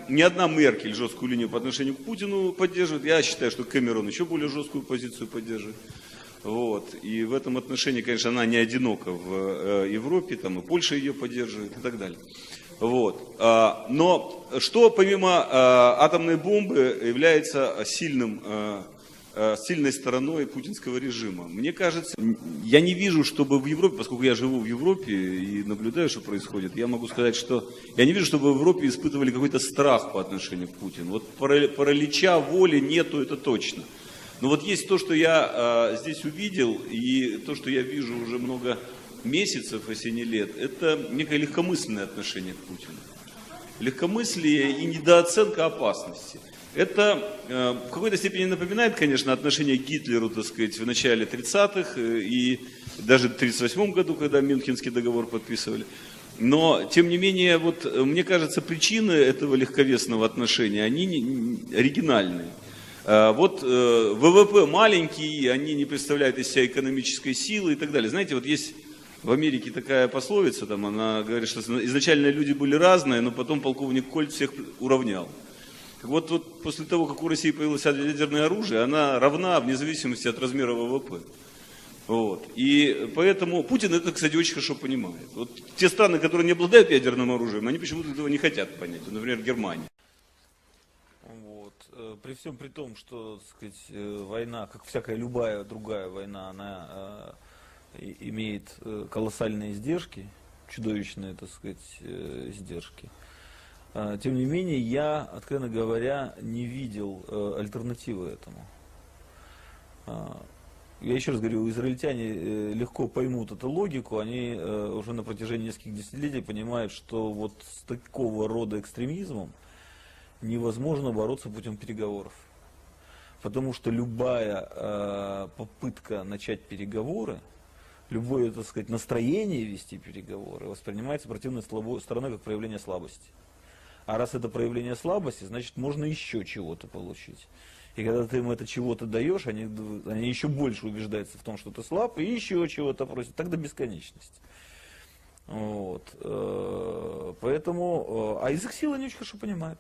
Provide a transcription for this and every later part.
ни одна Меркель жесткую линию по отношению к Путину поддерживает. Я считаю, что Кэмерон еще более жесткую позицию поддерживает. Вот. И в этом отношении, конечно, она не одинока в Европе, там и Польша ее поддерживает и так далее. Вот. Но что помимо атомной бомбы является сильной стороной путинского режима? Мне кажется, я не вижу, чтобы в Европе, поскольку я живу в Европе и наблюдаю, что происходит, я могу сказать, что я не вижу, чтобы в Европе испытывали какой-то страх по отношению к Путину. Вот паралича воли нету, это точно. Но вот есть то, что я здесь увидел, и то, что я вижу уже много месяцев, если не лет, это некое легкомысленное отношение к Путину. Легкомыслие и недооценка опасности. Это в какой-то степени напоминает, конечно, отношение к Гитлеру, так сказать, в начале 30-х и даже в 1938 году, когда Мюнхенский договор подписывали. Но, тем не менее, вот, мне кажется, причины этого легковесного отношения, они оригинальные. Вот ВВП маленький, они не представляют из себя экономической силы и так далее. Знаете, вот есть в Америке такая пословица, там она говорит, что изначально люди были разные, но потом полковник Кольт всех уравнял. Вот после того, как у России появилось ядерное оружие, она равна вне зависимости от размера ВВП. Вот. И поэтому Путин это, кстати, очень хорошо понимает. Вот те страны, которые не обладают ядерным оружием, они почему-то этого не хотят понять. Например, Германия. При всем при том, что, так сказать, война, как всякая любая другая война, она имеет колоссальные издержки, чудовищные, так сказать, издержки. Тем не менее, я, откровенно говоря, не видел альтернативы этому. Я еще раз говорю, израильтяне легко поймут эту логику, они уже на протяжении нескольких десятилетий понимают, что вот с такого рода экстремизмом невозможно бороться путем переговоров. Потому что любая попытка начать переговоры, любое, так сказать, настроение вести переговоры воспринимается противной стороной как проявление слабости. А раз это проявление слабости, значит можно еще чего-то получить. И когда ты им это чего-то даешь, они еще больше убеждаются в том, что ты слаб, и еще чего-то просят, так до бесконечности. Вот. Поэтому, а язык силы они очень хорошо понимают.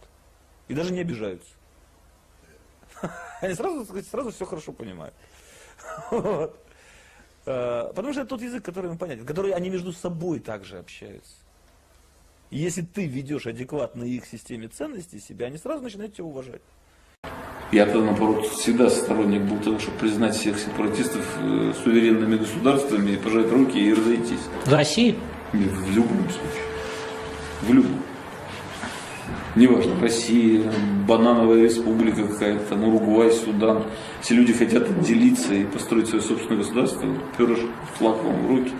И даже не обижаются. Они сразу все хорошо понимают. Вот. Потому что это тот язык, который им понятен, который они между собой также общаются. И если ты ведешь адекватно их системе ценностей себя, они сразу начинают тебя уважать. Я-то, наоборот, всегда сторонник был того, чтобы признать всех сепаратистов суверенными государствами, пожать руки и разойтись. В России? В любом случае. В любом. Неважно, Россия, банановая республика какая-то, Уругвай, Судан. Если люди хотят отделиться и построить свое собственное государство, перыш, флаг вам в руки,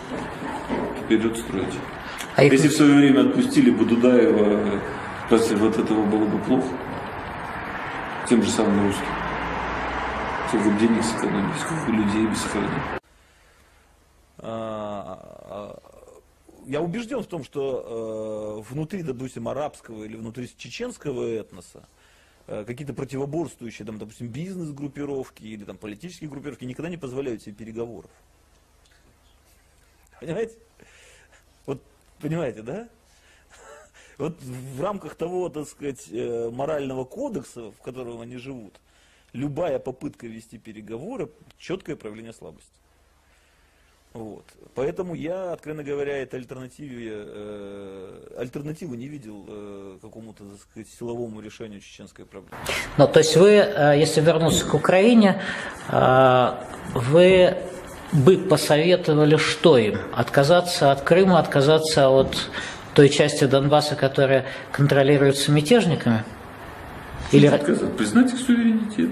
вперед строить. Если в свое время отпустили бы Дудаева, разве вот этого было бы плохо? Тем же самым русским. Сколько денег сэкономить, сколько людей бы сохранить. Я убежден в том, что внутри, допустим, арабского или внутри чеченского этноса какие-то противоборствующие, там, допустим, бизнес-группировки или там, политические группировки никогда не позволяют себе переговоров. Понимаете? Вот, понимаете, да? Вот в рамках того, так сказать, морального кодекса, в котором они живут, любая попытка вести переговоры – четкое проявление слабости. Вот. Поэтому я, откровенно говоря, этой альтернативы не видел какому-то, так сказать, силовому решению чеченской проблемы. Ну, то есть вы, если вернуться к Украине, вы бы посоветовали что им? Отказаться от Крыма, отказаться от той части Донбасса, которая контролируется мятежниками? Или отказать? Признать их суверенитет.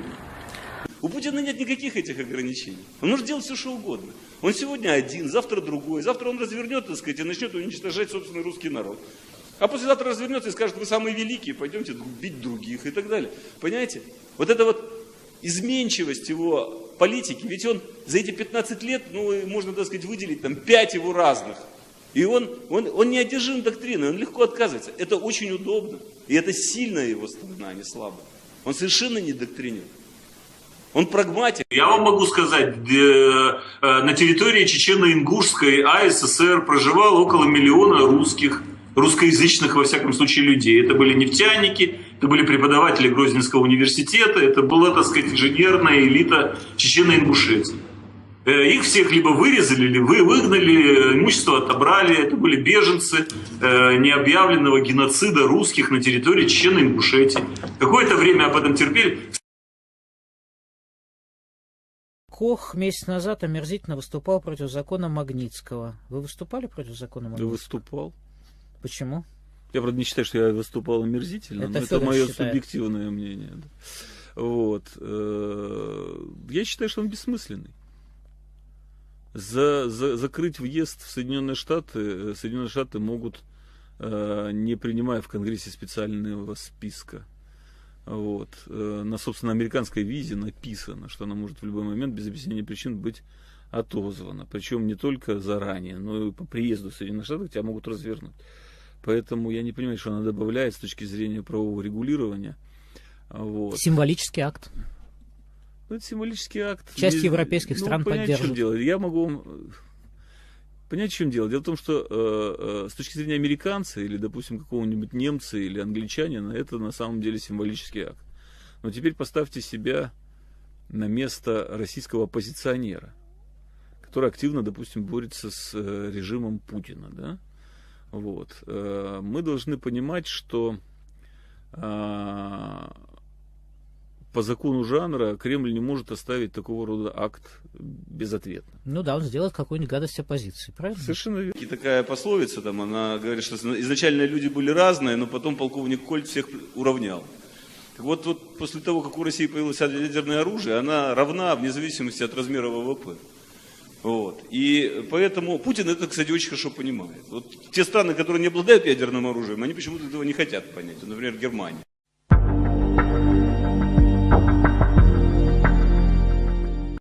У Путина нет никаких этих ограничений. Он может делать все, что угодно. Он сегодня один, завтра другой. Завтра он развернет, так сказать, и начнет уничтожать собственный русский народ. А послезавтра развернется и скажет, вы самые великие, пойдемте бить других и так далее. Понимаете? Вот эта вот изменчивость его политики, ведь он за эти 15 лет, ну, можно, так сказать, выделить там 5 его разных. И он не одержим доктриной, он легко отказывается. Это очень удобно. И это сильная его сторона, а не слабая. Он совершенно не доктринер. Он прагматик. Я вам могу сказать, на территории Чечено-Ингушской АССР проживало около 1 миллиона русских, русскоязычных, во всяком случае, людей. Это были нефтяники, это были преподаватели Грозненского университета, это была, так сказать, инженерная элита Чечено-Ингушетии. Их всех либо вырезали, либо выгнали, имущество отобрали. Это были беженцы необъявленного геноцида русских на территории Чечено-Ингушетии. Какое-то время об этом терпели. Кох месяц назад омерзительно выступал против закона Магнитского. Вы выступали против закона Да Магнитского? выступал. Почему? Я, правда, не считаю, что я выступал омерзительно, но это Федор мое считает. субъективное мнение. Да. Вот. Я считаю, что он бессмысленный. Закрыть въезд в Соединенные Штаты могут, не принимая в Конгрессе специального списка. Вот. На, собственно, американской визе написано, что она может в любой момент без объяснения причин быть отозвана. Причем не только заранее, но и по приезду в Соединенные Штаты тебя могут развернуть. Поэтому я не понимаю, что она добавляет с точки зрения правового регулирования. Вот. Символический акт. Ну, это символический акт. Часть европейских стран понять, в чем поддерживает. дело. Я могу вам понять, в чем дело. Дело в том, что с точки зрения американца или, допустим, какого-нибудь немца или англичанина, это на самом деле символический акт. Но теперь поставьте себя на место российского оппозиционера, который активно, допустим, борется с режимом Путина. Да? Вот. Мы должны понимать, что по закону жанра Кремль не может оставить такого рода акт безответным. Ну да, он сделает какую-нибудь гадость оппозиции, правильно? Совершенно верно. И такая пословица, там, она говорит, что изначально люди были разные, но потом полковник Кольт всех уравнял. Так вот после того, как у России появилось ядерное оружие, она равна вне зависимости от размера ВВП. Вот. И поэтому Путин это, кстати, очень хорошо понимает. Вот те страны, которые не обладают ядерным оружием, они почему-то этого не хотят понять. Например, Германия.